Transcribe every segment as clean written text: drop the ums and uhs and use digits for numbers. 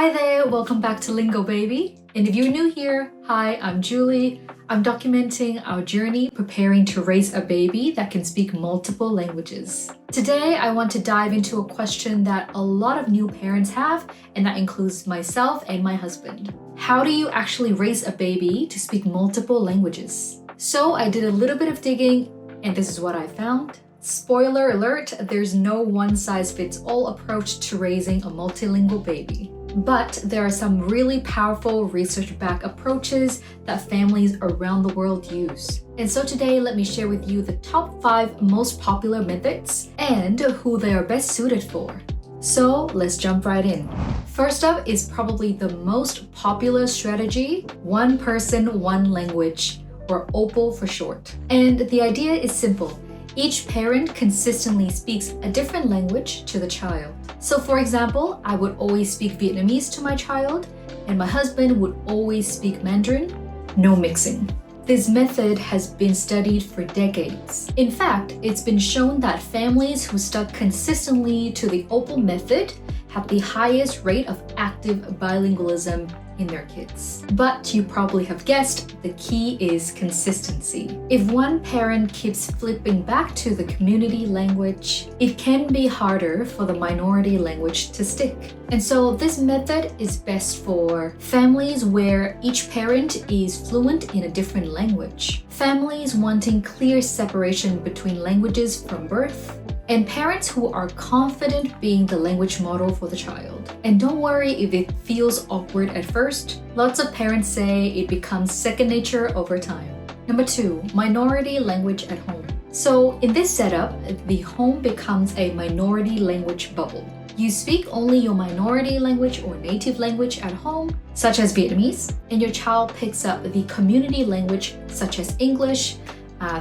Hi there, welcome back to LingoBaby. And if you're new here, hi, I'm Julie. I'm documenting our journey preparing to raise a baby that can speak multiple languages. Today, I want to dive into a question that a lot of new parents have, and that includes myself and my husband. How do you actually raise a baby to speak multiple languages? So I did a little bit of digging, and this is what I found. Spoiler alert, there's no one-size-fits-all approach to raising a multilingual baby. But there are some really powerful research-backed approaches that families around the world use. And so today, let me share with you the top 5 most popular methods and who they are best suited for. So let's jump right in. First up is probably the most popular strategy, one person, one language, or OPOL for short. And the idea is simple. Each parent consistently speaks a different language to the child. So for example, I would always speak Vietnamese to my child, and my husband would always speak Mandarin. No mixing. This method has been studied for decades. In fact, it's been shown that families who stuck consistently to the OPOL method have the highest rate of active bilingualism in their kids. But you probably have guessed, the key is consistency. If one parent keeps flipping back to the community language, it can be harder for the minority language to stick. And so this method is best for families where each parent is fluent in a different language, families wanting clear separation between languages from birth, and parents who are confident being the language model for the child. And don't worry if it feels awkward at first. Lots of parents say it becomes second nature over time. Number 2, minority language at home. So in this setup, the home becomes a minority language bubble. You speak only your minority language or native language at home, such as Vietnamese, and your child picks up the community language such as English,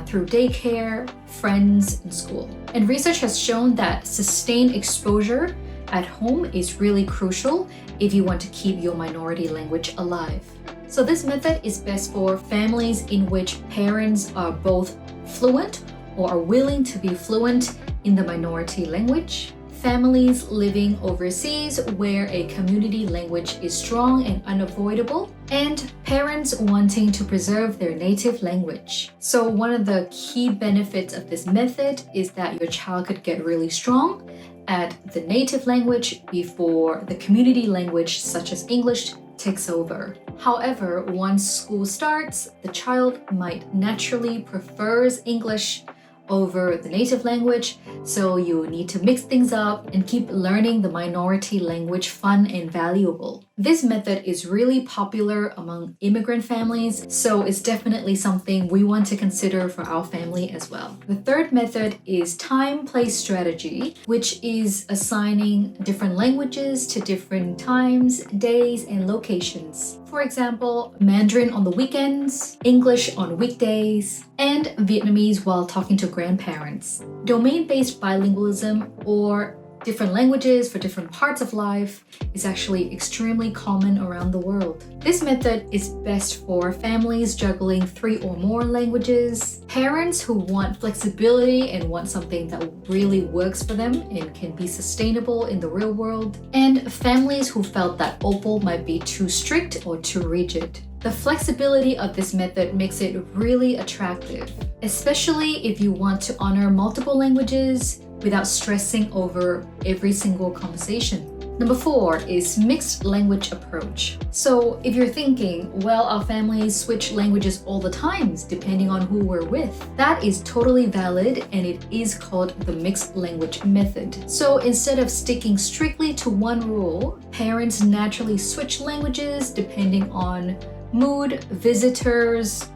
through daycare, friends, and school. And research has shown that sustained exposure at home is really crucial if you want to keep your minority language alive. So this method is best for families in which parents are both fluent or are willing to be fluent in the minority language, families living overseas where a community language is strong and unavoidable, and parents wanting to preserve their native language. So one of the key benefits of this method is that your child could get really strong at the native language before the community language such as English takes over. However, once school starts, the child might naturally prefers English over the native language, so you need to mix things up and keep learning the minority language fun and valuable. This method is really popular among immigrant families, so it's definitely something we want to consider for our family as well. The third method is time-place strategy, which is assigning different languages to different times, days, and locations. For example, Mandarin on the weekends, English on weekdays, and Vietnamese while talking to grandparents. Domain-based bilingualism or different languages for different parts of life is actually extremely common around the world. This method is best for families juggling 3 or more languages, parents who want flexibility and want something that really works for them and can be sustainable in the real world, and families who felt that OPOL might be too strict or too rigid. The flexibility of this method makes it really attractive, especially if you want to honor multiple languages without stressing over every single conversation. Number 4 is mixed language approach. So if you're thinking, well, our families switch languages all the time depending on who we're with, that is totally valid and it is called the mixed language method. So instead of sticking strictly to one rule, parents naturally switch languages depending on mood, visitors,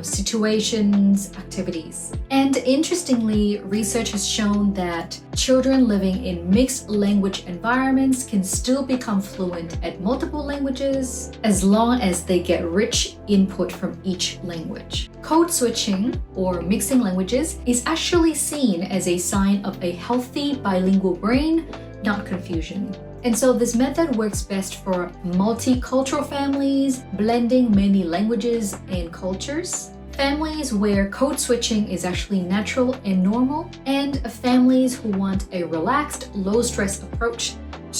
situations, activities. And interestingly, research has shown that children living in mixed language environments can still become fluent at multiple languages as long as they get rich input from each language. Code switching or mixing languages is actually seen as a sign of a healthy bilingual brain, not confusion. And so this method works best for multicultural families, blending many languages and cultures, families where code switching is actually natural and normal, and families who want a relaxed, low-stress approach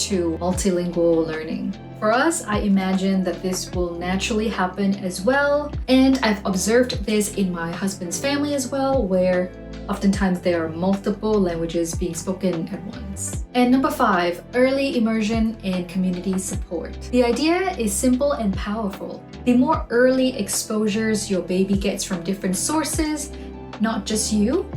to multilingual learning. For us, I imagine that this will naturally happen as well, and I've observed this in my husband's family as well, where oftentimes there are multiple languages being spoken at once. And number 5, early immersion and community support. The idea is simple and powerful. The more early exposures your baby gets from different sources, not just you,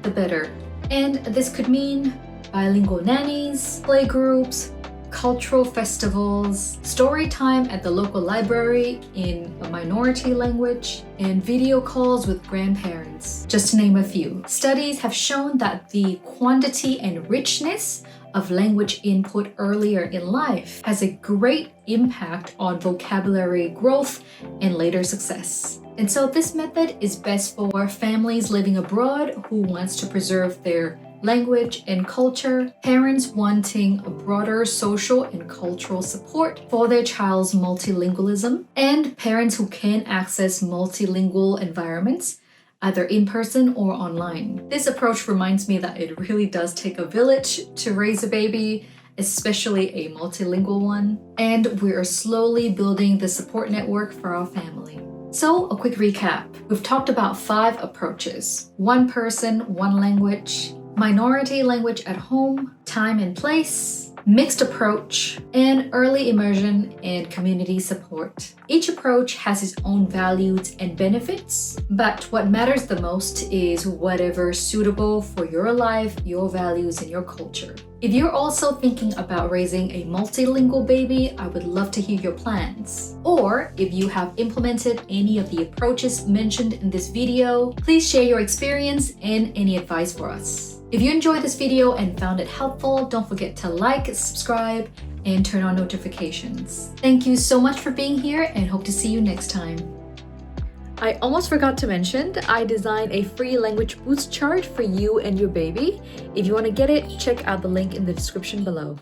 the better. And this could mean bilingual nannies, playgroups, cultural festivals, story time at the local library in a minority language, and video calls with grandparents, just to name a few. Studies have shown that the quantity and richness of language input earlier in life has a great impact on vocabulary growth and later success. And so this method is best for families living abroad who wants to preserve their language and culture, parents wanting a broader social and cultural support for their child's multilingualism, and parents who can access multilingual environments, either in person or online. This approach reminds me that it really does take a village to raise a baby, especially a multilingual one, and we are slowly building the support network for our family. So, a quick recap. We've talked about 5 approaches: one person, one language, minority language at home, time and place, mixed approach, and early immersion and community support. Each approach has its own values and benefits, but what matters the most is whatever's suitable for your life, your values, and your culture. If you're also thinking about raising a multilingual baby, I would love to hear your plans. Or if you have implemented any of the approaches mentioned in this video, please share your experience and any advice for us. If you enjoyed this video and found it helpful, don't forget to like, subscribe, and turn on notifications. Thank you so much for being here and hope to see you next time. I almost forgot to mention that I designed a free language boost chart for you and your baby. If you want to get it, check out the link in the description below.